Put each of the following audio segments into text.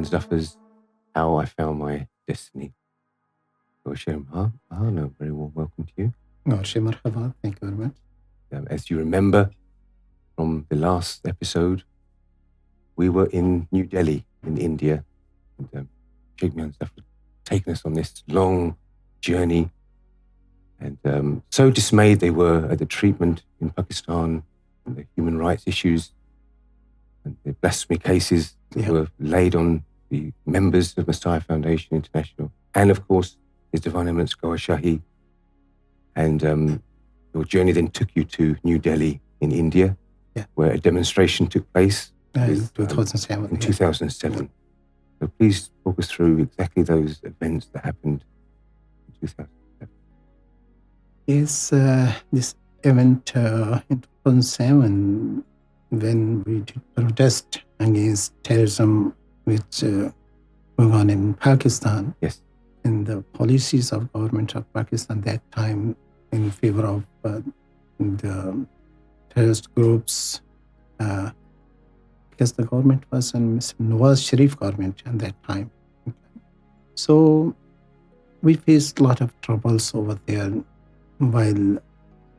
Zafar's How I Found My Destiny. No, very warm welcome to you. Thank you very much. As you remember from the last episode, we were in New Delhi in India, and Sufi Mian Zafar taken us on this long journey, and so dismayed they were at the treatment in Pakistan and the human rights issues and the blasphemy cases that were laid on the members of Messiah Foundation International, and of course His Divine Eminence Gohar Shahi. And your journey then took you to New Delhi in India, where a demonstration took place in 2007. In 2007. So please talk us through exactly those events that happened in 2007. Yes, this event in 2007, when we did protest against terrorism which going on in Pakistan. Yes. And the policies of government of Pakistan that time in favor of the terrorist groups, because the government was Nawaz Sharif government at that time. So we faced a lot of troubles over there while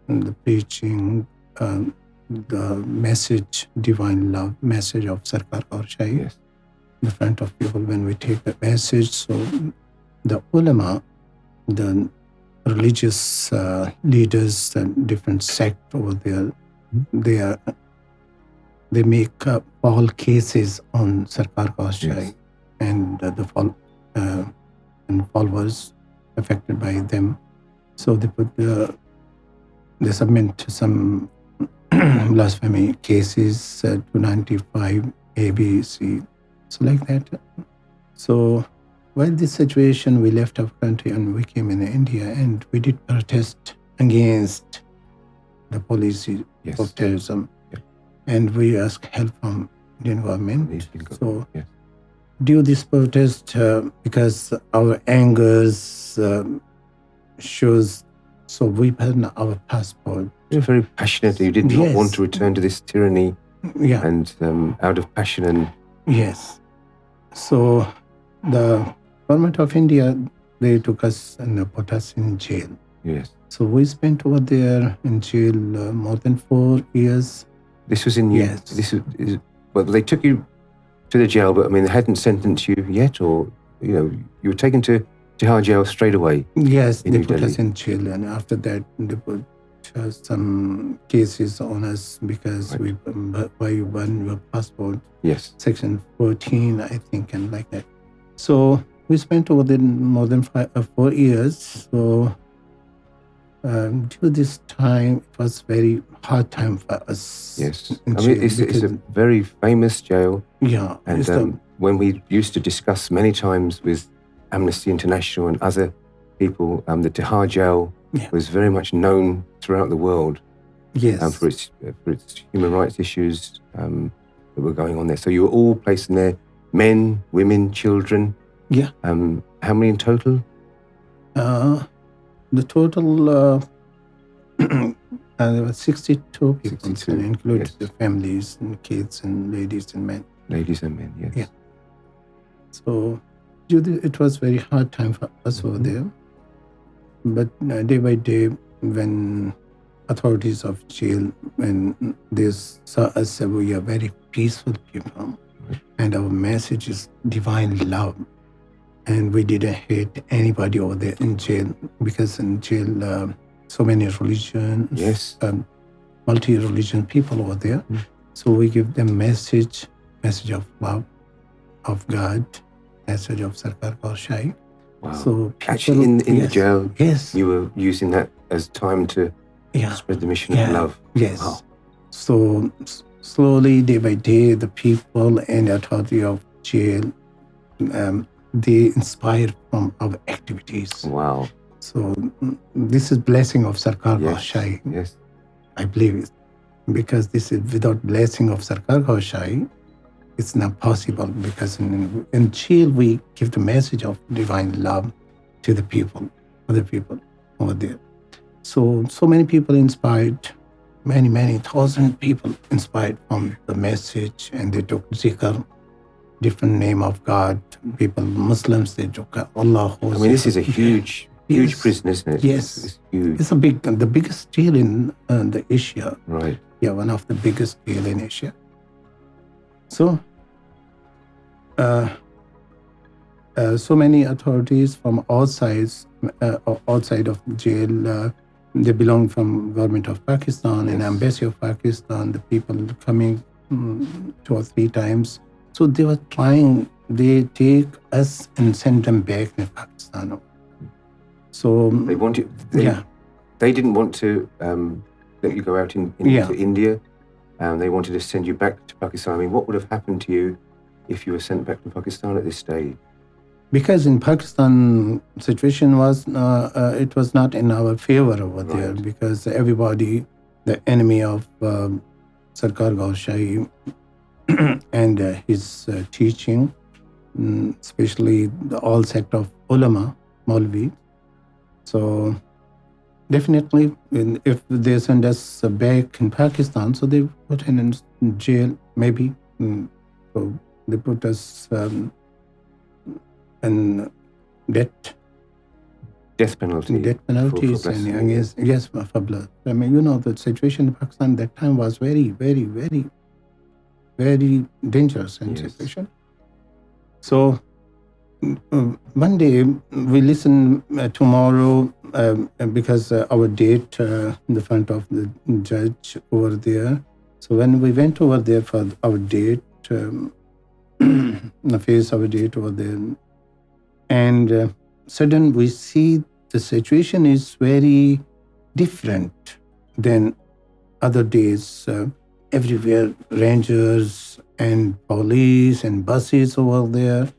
the preaching, the message, divine love, message of Sarkar Gohar Shahi, yes, in front of people when we take the message. So the ulama, the religious leaders and different sect over there, they make all cases on Sarkar Gohar Shahi, and the followers affected by them. So they submit some blasphemy cases, 295 ABC, so like that. So while this situation, we left our country and we came in India, and we did protest against the policy of terrorism. And we asked help from Indian government. So due this protest, because our angers shows, so we had our passport. You were very passionate. You did not want to return to this tyranny. Yeah. And out of passion and... Yes. So the government of India, they took us and put us in jail. Yes. So we spent over there in jail more than 4 years. This was in... Yes. This is, well, they took you to the jail, but I mean, they hadn't sentenced you yet, or, you know, you were taken to Tihar Jail straight away. Yes, they put us in jail, and after that, they put some cases on us because why you burn your passport. Yes. Section 14, I think, and like that. So we spent over there more than 4 years. So due this time, it was very hard time for us. Yes. I mean, it's a very famous jail. Yeah. And when we used to discuss many times with Amnesty International and other people, the Tihar Jail was very much known throughout the world. Yes. For its human rights issues that were going on there. So you were all placed in there, men, women, children. Yeah. How many in total? The total, there were 62 people, 62, and included the families and kids and ladies and men. Ladies and men, yes. Yeah. So it was very hard time for us over there. But day by day, when authorities of jail, when they saw us, we are very peaceful people, and our message is divine love. And we didn't hate anybody over there in jail, because in jail, so many religions, multi-religion people over there. So we give them message of love, of God, message of Sarkar Gohar Shahi. Wow. So actually in the jail, you were using that as time to spread the mission of love. Yes. Wow. So slowly, day by day, the people and authority of jail, they inspire from our activities. Wow. So this is blessing of Sarkar Gohar Shahi. Yes. I believe it. Because this is without blessing of Sarkar Gohar Shahi, it's not possible, because in jail we give the message of divine love to the people, other people over there. So many people inspired, many thousand people inspired from the message, and they took zikr different name of God. People, Muslims, they joke, Allah. I mean, this is a huge prison, isn't it? Yes. It's huge. It's the biggest jail in the Asia. Right. Yeah, one of the biggest jail in Asia. So, so many authorities from all sides, outside of jail, they belong from government of Pakistan and embassy of Pakistan. The people coming 2 or 3 times. So they were trying. They take us and send them back to Pakistan. So they wanted. They didn't want to let you go out into India. They wanted to send you back to Pakistan. I mean, what would have happened to you if you were sent back to Pakistan at this stage? Because in Pakistan, situation was it was not in our favor over there, because everybody, the enemy of Sarkar Gohar Shahi and his teaching, especially the all sect of ulama, Maulvi. So definitely, if they send us back in Pakistan, so they put in jail, maybe. So they put us in death penalties, for and yes, for blood. I mean, the situation in Pakistan at that time was very, very, very, very dangerous situation. So one day we listen tomorrow because our date in the front of the judge over there. So when we went over there for our date, face our date over there, and suddenly we see the situation is very different than other days. Everywhere rangers and police and buses over there.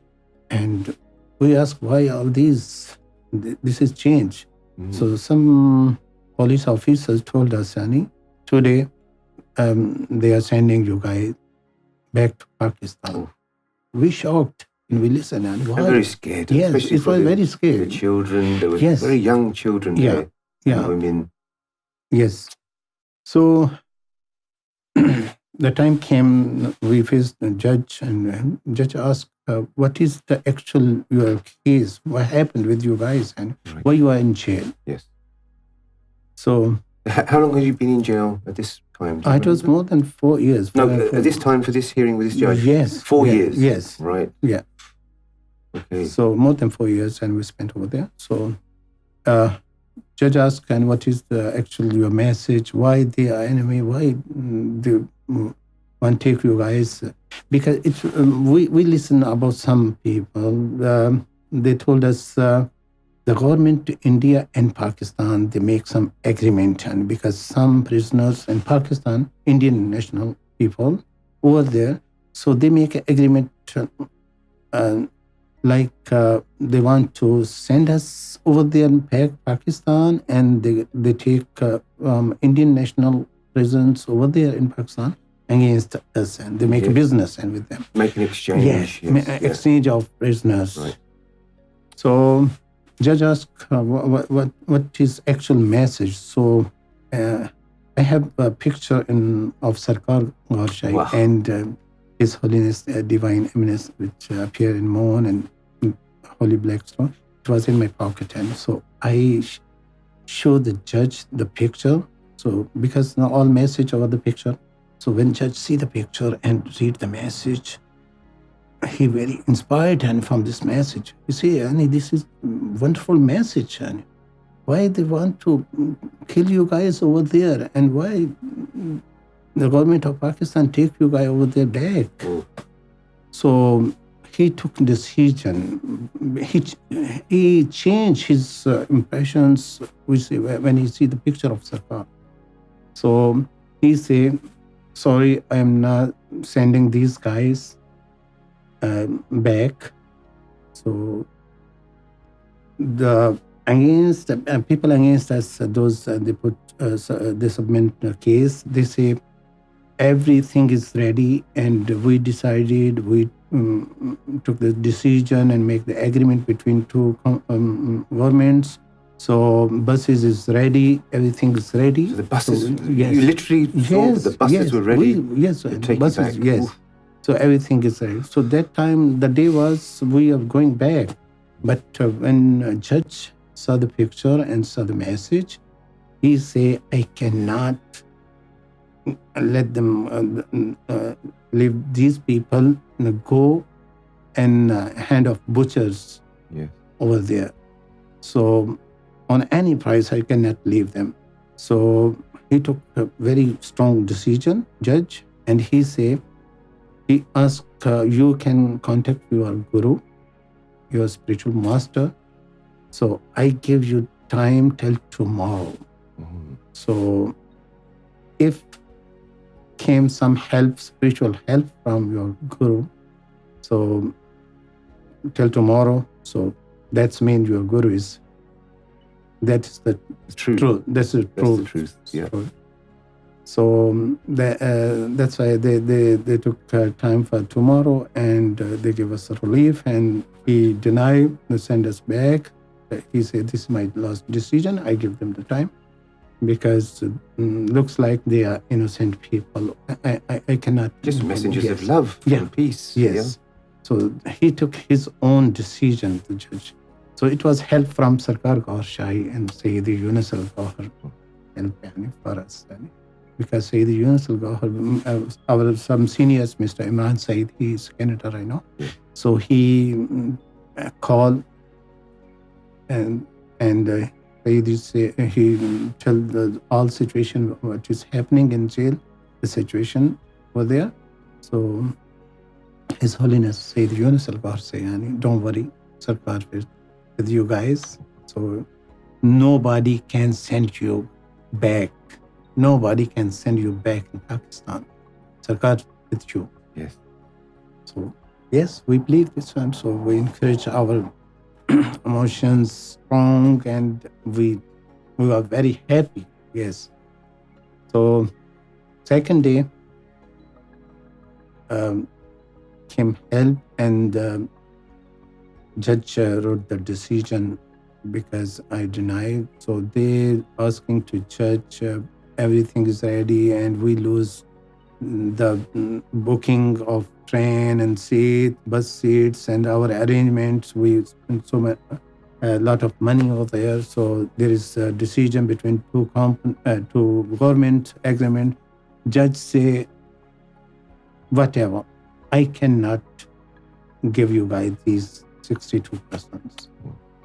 And we ask why all these, this is change. So some police officers told us, Sani, today they are sending you guys back to Pakistan. We shocked and we listened. And why? Very scared. Yes, it was very scary. The children, there were very young children there. Yeah. Women. Yes. So the time came, we faced the judge, and judge asked, what is the actual your case? What happened with you guys, and why you are in jail? Yes. So how long have you been in jail at this time? It was more than 4 years. At this time for this hearing with this judge? Yes. 4 years? Yes. Right. Yeah. Okay. So more than 4 years, and we spent over there. So judge asked, and what is the actual your message? Why they are enemy? Why they want to take you guys? Because it's we listen about some people. They told us the government, India and Pakistan, they make some agreement, and because some prisoners in Pakistan, Indian national people over there, so they make an agreement they want to send us over there back Pakistan, and they take Indian national prisons over there in Pakistan against us, and they make a business and with them. Make an exchange. Exchange of prisoners. Right. So judge asked what is actual message. So I have a picture of Sarkar Gohar Shahi and His Holiness Divine Eminence, which appear in Mohan and Holy Blackstone. It was in my pocket, and so I showed the judge the picture. So because now all message over the picture. So when judge see the picture and read the message, he very inspired and from this message. You see, Annie, this is wonderful message, Annie. Why they want to kill you guys over there, and why the government of Pakistan take you guys over there back? So he took decision. He changed his impressions when he see the picture of Sarkar. So he say, sorry, I am not sending these guys back. So the people against us, those they submit a case. They say everything is ready, and we decided, we took the decision and make the agreement between two governments. So buses is ready, everything is ready. So the buses, you literally thought that the buses were ready to take buses, you back. Yes. Oof. So everything is right. So that time, the day was we are going back. But when a judge saw the picture and saw the message, he say, I cannot let them leave these people go and hand of butchers over there. So on any price, I cannot leave them. So he took a very strong decision, judge, and he asked, you can contact your guru, your spiritual master. So I give you time till tomorrow. Mm-hmm. So if came some help, spiritual help from your guru, so till tomorrow, so that's mean your guru is, that's the truth. That's the truth. Yeah. So that's why they took time for tomorrow, and they gave us a relief, and he denied, they send us back. He said, this is my last decision. I give them the time because looks like they are innocent people. I cannot. Just messengers of love and peace. Yes. Yeah? So he took his own decision, the judge. So it was help from Sarkar Gohar Shahi and Sayyidi Yunus al-Gohar help for us. Because Sayyidi Yunus al-Gohar, our some seniors, Mr. Imran Said, he is Canada, I know. Yeah. So he called and Sayyidi say, he tell all situation what is happening in jail, the situation over there. So His Holiness Sayyidi Yunus al-Gohar say, don't worry, Sarkar is with you guys. So nobody can send you back. Nobody can send you back in Pakistan. Sarkar with you. Yes. So yes, we believe this one. So we encourage our emotions strong, and we are very happy. Yes. So second day came help, and judge wrote the decision because I denied. So they asking to judge, everything is ready, and we lose the booking of train and bus seats, and our arrangements. We spent a lot of money over there. So there is a decision between two government agreement. Judge say, whatever, I cannot give you guys these 62 persons.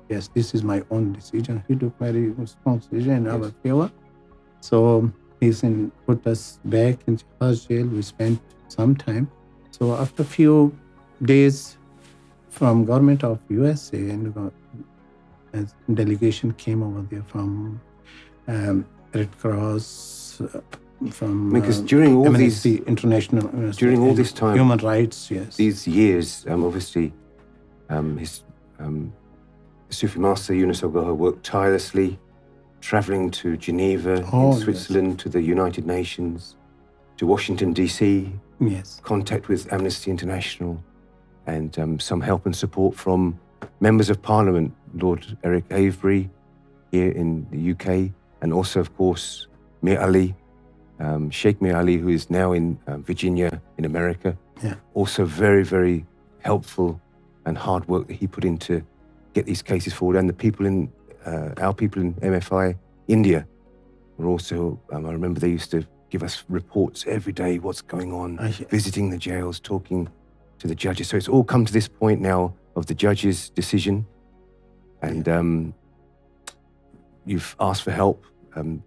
Yes, this is my own decision. He took very strong decision in our favor. So he's put us back in Tihar Jail. We spent some time. So after a few days from government of USA, and a delegation came over there from Red Cross, from because during all Amnesty International, during all this time, human rights, yes, these years, obviously, his Sufi master Yunus al-Gohar worked tirelessly, traveling to Geneva, in Switzerland, to the United Nations, to Washington, D.C., contact with Amnesty International, and some help and support from members of Parliament, Lord Eric Avery here in the UK, and also, of course, Mir Ali, Sheikh Mir Ali, who is now in Virginia in America. Also very, very helpful and hard work that he put in to get these cases forward. And the people in, our people in MFI India were also, I remember they used to give us reports every day, what's going on, visiting the jails, talking to the judges. So it's all come to this point now of the judge's decision. And you've asked for help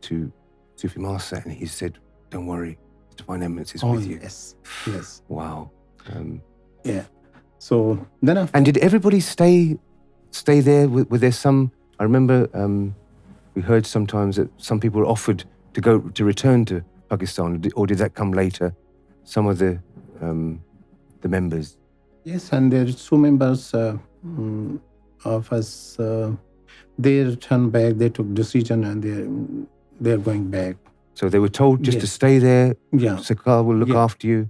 to Sufi Master, and he said, don't worry, His Divine Eminence is with you. Yes. Wow. So then and did everybody stay there? Were there some, I remember we heard sometimes that some people were offered to return to Pakistan, or did that come later? Some of the members. Yes, and there are two members of us. They returned back. They took decision, and they're going back. So they were told just to stay there. Sarkar will look after you.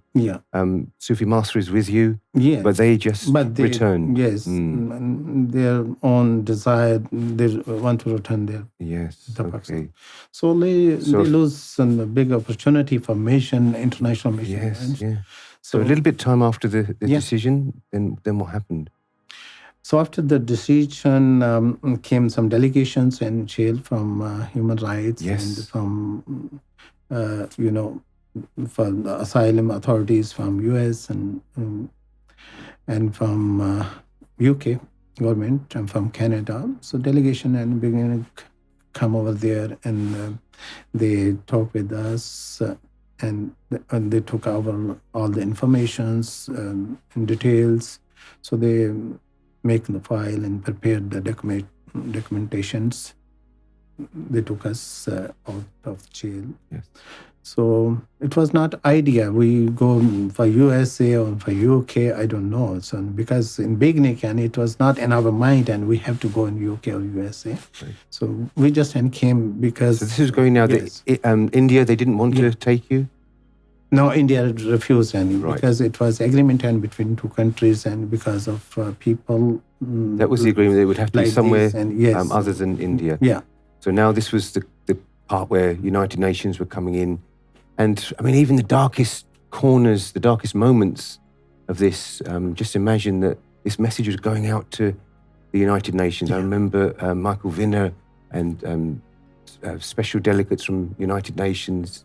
Sufi Master is with you. But they just returned. Yes, their own desire. They want to return there. Yes. Okay. So they lose a big opportunity for mission, international mission. Yes. Yeah. So a little bit time after the Yeah. decision, then what happened? So after the decision came some delegations in jail from human rights Yes. and from, from the asylum authorities from US and from UK government and from Canada. So delegation and began to come over there and they talked with us and they took over all the informations in details. So they make the file and prepared the documentations. They took us out of jail. Yes. So it was not idea we go for USA or for UK, I don't know. So because in beginning and it was not in our mind and we have to go in UK or USA. Right. So we just came because... So this is going now, yes. India, they didn't want to take you? No, India refused any Right. because it was agreement and between two countries and because of people... That was the agreement, they would have to like be somewhere this and yes. other than India. Yeah. So now this was the part where United Nations were coming in. And I mean, even the darkest corners, the darkest moments of this, just imagine that this message was going out to the United Nations. Yeah. I remember Michael Vinner and special delegates from United Nations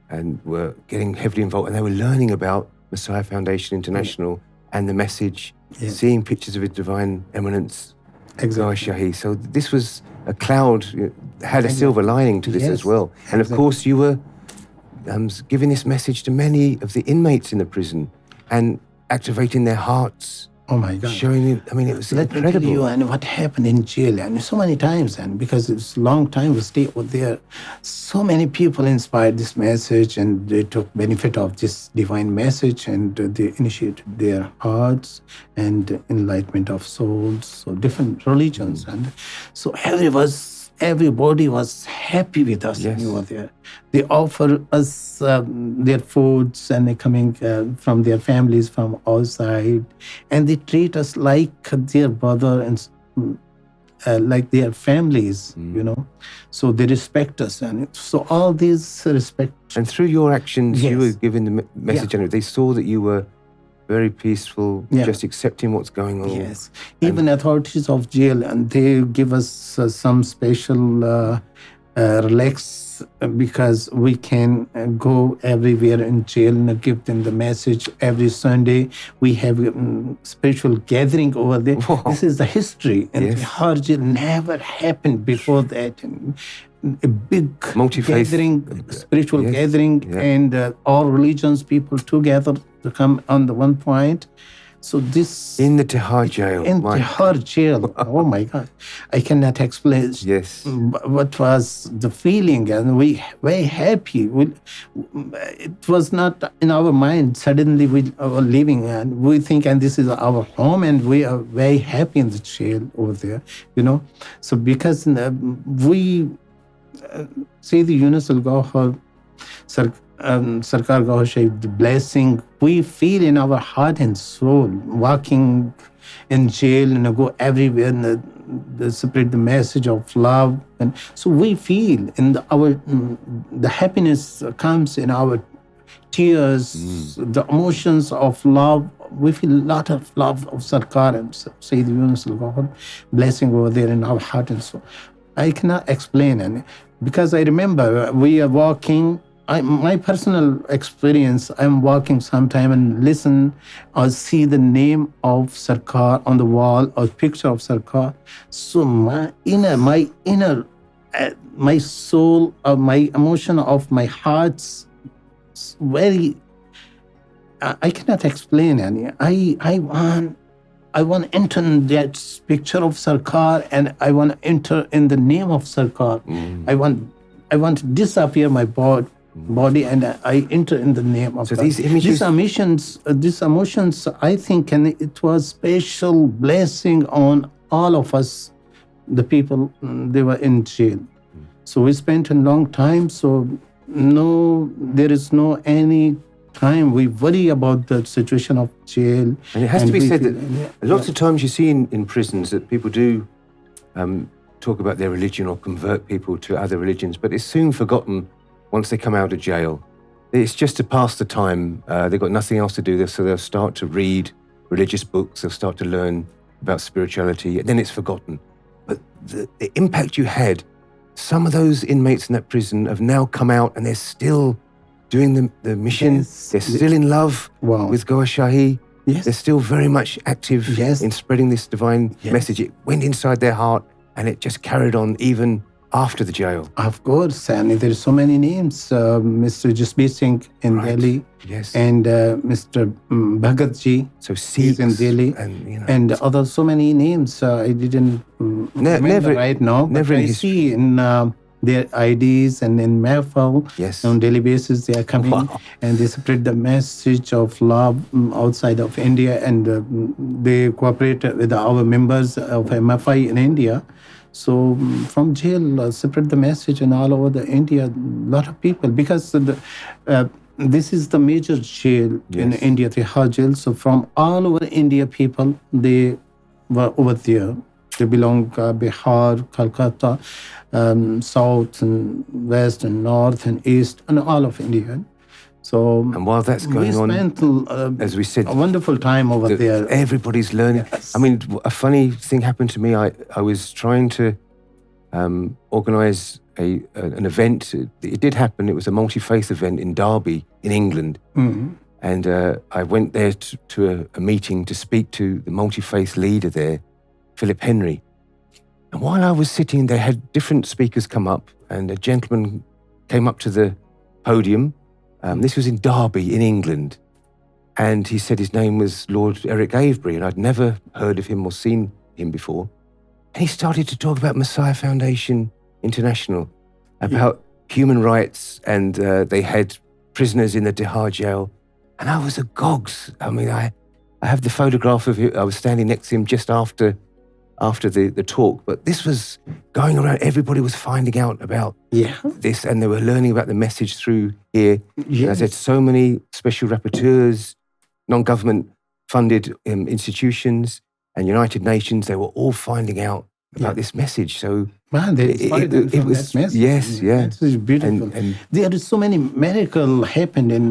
and were getting heavily involved. And they were learning about Messiah Foundation International and the message, seeing pictures of His Divine Eminence, Gohar Shahi. So this was a cloud, had a silver lining to this as well. And of course you were giving this message to many of the inmates in the prison and activating their hearts. Oh my God. Showing it, I mean, it was incredible. Let me tell you and what happened in jail and so many times and because it's a long time we stay over there. So many people inspired this message and they took benefit of this divine message and they initiated their hearts and enlightenment of souls, so different religions. And so everybody was happy with us when we were there. They offer us their foods and they coming from their families from outside and they treat us like their brother and like their families, So they respect us and so all these respect. And through your actions, you were giving the message and they saw that you were very peaceful, just accepting what's going on. Yes. Even authorities of jail, and they give us some special relax because we can go everywhere in jail and give them the message. Every Sunday, we have spiritual gathering over there. Wow. This is the history. And Tihar Jail never happened before that. And a big gathering, spiritual gathering, and all religions, people together to come on the one point. So this... In the Tihar Jail. In Tihar Jail. Oh my God. I cannot explain what was the feeling and we very happy. It was not in our mind. Suddenly we are living and we think and this is our home and we are very happy in the jail over there, So because we say the universal Gohar, Sarkar Gohar Shahi, the blessing we feel in our heart and soul, walking in jail and go everywhere and spread the message of love. And so we feel in the happiness comes in our tears, the emotions of love. We feel a lot of love of Sarkar and say the universal Gohar, blessing over there in our heart and soul. I cannot explain it because I remember we are walking. My personal experience, I'm walking sometime and listen or see the name of Sarkar on the wall or picture of Sarkar. So my soul, my emotion of my heart's very, I cannot explain any. I want to enter in that picture of Sarkar and I want to enter in the name of Sarkar. I want to disappear my body and I enter in the name of so these images, these emotions, I think, and it was special blessing on all of us, the people, they were in jail. So we spent a long time. So there is no any time we worry about the situation of jail. And it has to be said that lots of times you see in prisons that people do talk about their religion or convert people to other religions, but it's soon forgotten once they come out of jail. It's just to pass the time. They've got nothing else to do, so they'll start to read religious books. They'll start to learn about spirituality, and then it's forgotten. But the impact you had, some of those inmates in that prison have now come out and they're still doing the mission. Yes. They're still in love Wow. with Gohar Shahi. Yes. They're still very much active Yes. in spreading this divine Yes. message. It went inside their heart and it just carried on even after the jail. Of course, and there's so many names. Mr. Jasbir Singh in Right. Delhi, Yes. and Mr. Bhagat Ji, So he's Sikhs in Delhi, and other so many names. I didn't remember never- right now. never but in I history. see in their IDs and in Mahfal Yes. on daily basis they are coming Wow. and they spread the message of love outside of India, and they cooperate with our members of MFI in India. So from jail, spread the message in all over the India, lot of people, because this is the major jail in Yes. India, Tihar Jail. So from all over India, people, they were over there. They belong Bihar, Calcutta, South and West and North and East and all of India. So And while that's we going on, spent as we said, a wonderful time over there. everybody's learning. Yes. I mean, a funny thing happened to me. I was trying to organise an event. It did happen. It was a multi-faith event in Derby, in England. Mm. And I went there to a meeting to speak to the multi-faith leader there, Philip Henry. And while I was sitting, they had different speakers come up, and a gentleman came up to the podium. This was in Derby, in England. And he said his name was Lord Eric Avebury, and I'd never heard of him or seen him before. And he started to talk about Messiah Foundation International, about human rights, and they had prisoners in the Tihar Jail. And I was agog. I mean, I have the photograph of him. I was standing next to him just after the talk. But this was going around. Everybody was finding out about Yeah. this, and they were learning about the message through here. Yes. As I said, so many special rapporteurs, non-government funded institutions, and United Nations, they were all finding out about this message. So Man, they inspired from was, that message. yes, yeah. It is beautiful. And There are so many miracles happened in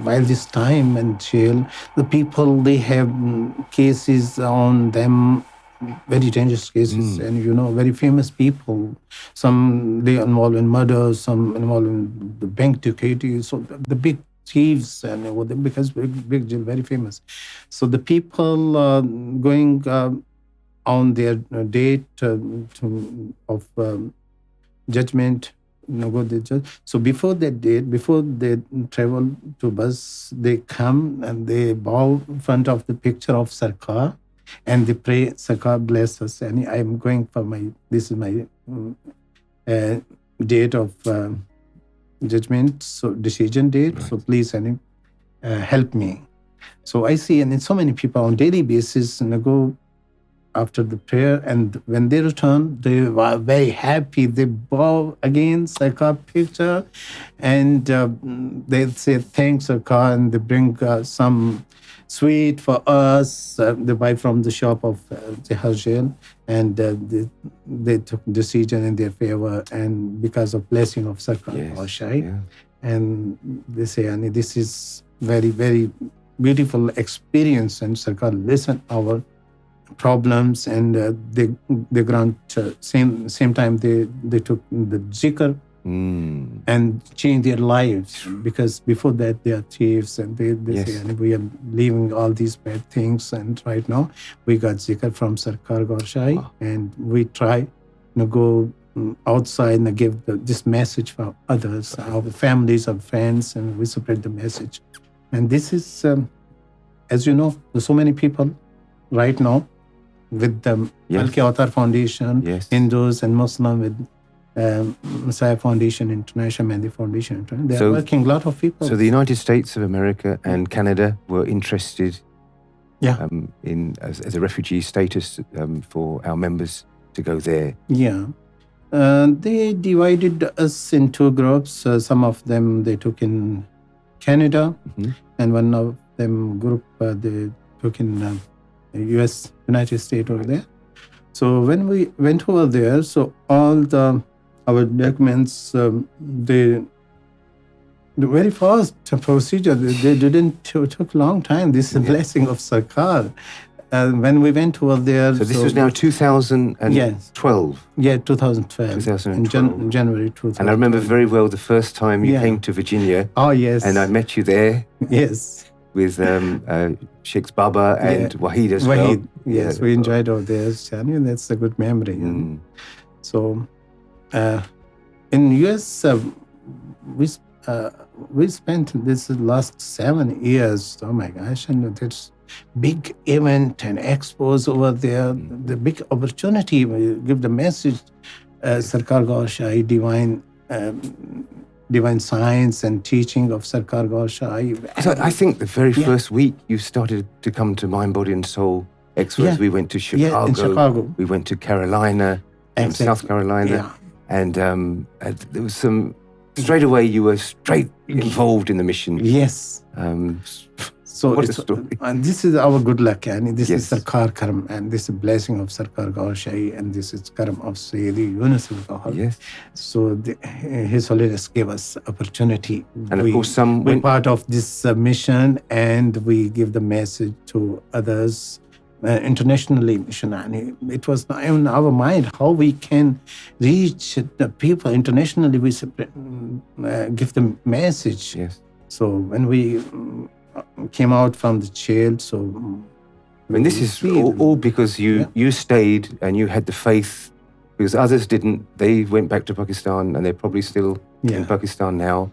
while this time in jail. The people, they have cases on them, very dangerous cases, and very famous people. Some they involved in murder, some involved in the bank decay. So the big thieves, and because big jail, very famous. So the people going on their date of judgment, go the judge. So before that date, before they travel to bus, they come and they bow in front of the picture of Sarkar, and they pray, Sarkar bless us. And I am going for this is my date of judgment, so decision date. Right. So please, help me. So I see, and so many people on daily basis go after the prayer, and when they return, they were very happy. They bow again, Sarkar picture, and they say thanks, Sarkar, and they bring some sweet for us. They buy from the shop of Tihar Jail, and they took decision in their favor, and because of blessing of Sarkar or Shahi, and they say, and this is very, very beautiful experience, and Sarkar listened our problems, and they grant same time they took the zikr and changed their lives, because before that they are thieves, and they say, and we are leaving all these bad things, and right now we got zikr from Sarkar Gohar Shahi. Wow. And we try to go outside and give this message for others, our families, our friends, and we spread the message. And this is, as you know, there's so many people right now with the Al-Qatar Foundation, Hindus and Muslim, with Messiah Foundation International, Mehndi Foundation International. They are working, a lot of people. So the United States of America and Canada were interested in as a refugee status for our members to go there. Yeah. They divided us in two groups. Some of them they took in Canada, and one of them group they took in United States over there. So when we went over there, so all our documents, they, The very first procedure, they didn't took long time. This is a blessing of Sarkar. When we went over there... So this was now 2012? Yes. 2012. 2012. In January 2012. And I remember very well the first time you came to Virginia. Oh, yes. And I met you there. Yes. With Sheikh Baba and Wahid as well. Yes, we enjoyed over there, Shani, and that's a good memory. So, in US, we spent this last 7 years. Oh my gosh! And there's big event and expos over there. The big opportunity. We give the message, Sarkar Gohar Shahi, divine science and teaching of Sarkar Gohar Shahi. So I think the very first week you started to come to Mind, Body and Soul expos. We went to Chicago. Yeah, in Chicago. We went to Carolina, South Carolina. And there was some... Straight away, you were straight involved in the mission. Yes. So what a story. And this is our good luck, and this is Sarkar Karam, and this is blessing of Sarkar Gohar Shahi, and this is Karam of Sayyidi Yunus al-Gohar. Yes. So His Holiness gave us opportunity. And of course, we're part of this mission, and we give the message to others. Internationally, mission, and it was in our mind how we can reach the people internationally. We give them message. Yes. So when we came out from the jail, and this is all because you stayed and you had the faith, because others didn't. They went back to Pakistan, and they're probably still in Pakistan now.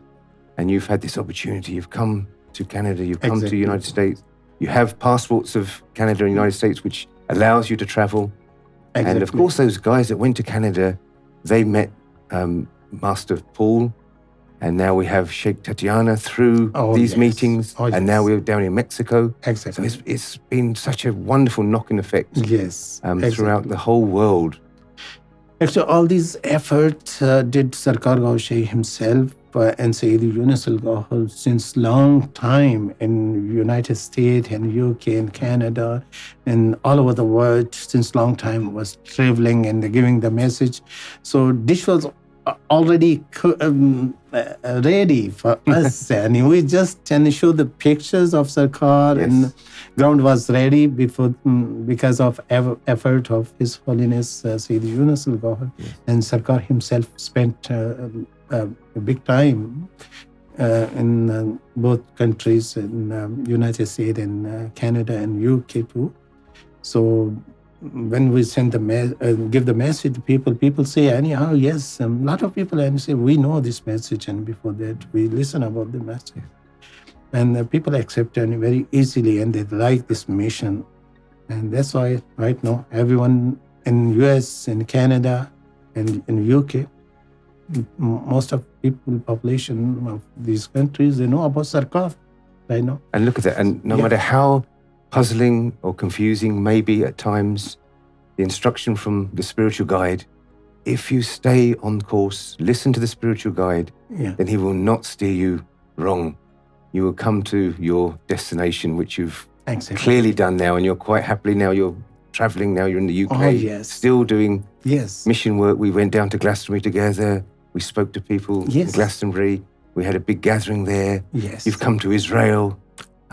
And you've had this opportunity. You've come to Canada. You've come to the United States. You have passports of Canada and United States, which allows you to travel. And of course, those guys that went to Canada, they met Master Paul, and now we have Sheikh Tatiana through these meetings, and now we're down in Mexico. Exactly. So it's been such a wonderful knock-on effect throughout the whole world. Actually, all these efforts did Sarkar Gohar Shahi himself and Sayyidi Yunus al-Gohar since long time in United States and UK and Canada and all over the world since long time was traveling and giving the message. So this was already ready for us, and we just show the pictures of Sarkar, and ground was ready because of effort of His Holiness Sayyidi Yunus al-Gohar, and Sarkar himself spent a big time in both countries, in United States and Canada and UK too. So when we send give the message to people say anyhow, yes, a lot of people say we know this message, and before that we listen about the message, and people accept it very easily, and they like this mission, and that's why right now everyone in US, in Canada, and in UK, most of population of these countries, they know about Sarkar right now. And look at that, and no matter how puzzling or confusing maybe at times the instruction from the spiritual guide, if you stay on course, listen to the spiritual guide, then he will not steer you wrong. You will come to your destination, which you've clearly done now, and you're quite happily now. You're traveling now. You're in the UK, still doing mission work. We went down to Glastonbury together. We spoke to people in Glastonbury. We had a big gathering there. You've come to Israel.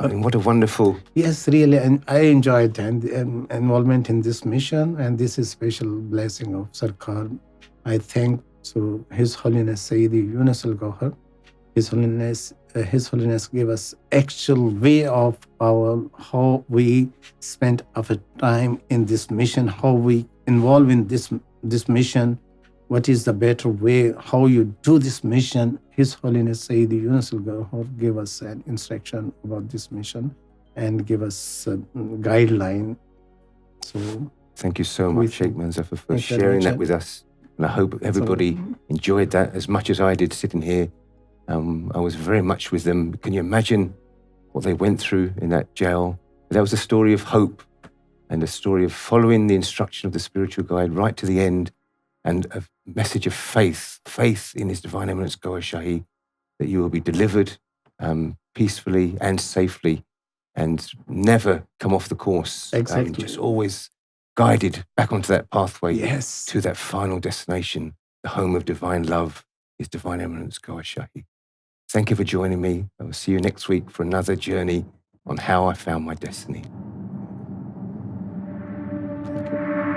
I mean, what a wonderful... Yes, really, and I enjoyed involvement in this mission, and this is special blessing of Sarkar. I thank His Holiness Sayyidi Yunus al-Gohar. His Holiness gave us actual way of how we spend our time in this mission, how we involve in this mission, what is the better way, how you do this mission. His Holiness Sayyidi Yunus al-Gohar gave us an instruction about this mission and give us a guideline. So thank you so much, Sheikh Mian Zafar, for sharing that with us. And I hope everybody enjoyed that as much as I did sitting here. I was very much with them. Can you imagine what they went through in that jail? That was a story of hope and a story of following the instruction of the spiritual guide right to the end, and a message of faith in His Divine Eminence Gohar Shahi, that you will be delivered peacefully and safely and never come off the course. Just always guided back onto that pathway to that final destination, the home of divine love, His Divine Eminence Gohar Shahi. Thank you for joining me. I will see you next week for another journey on how I found my destiny. Thank you.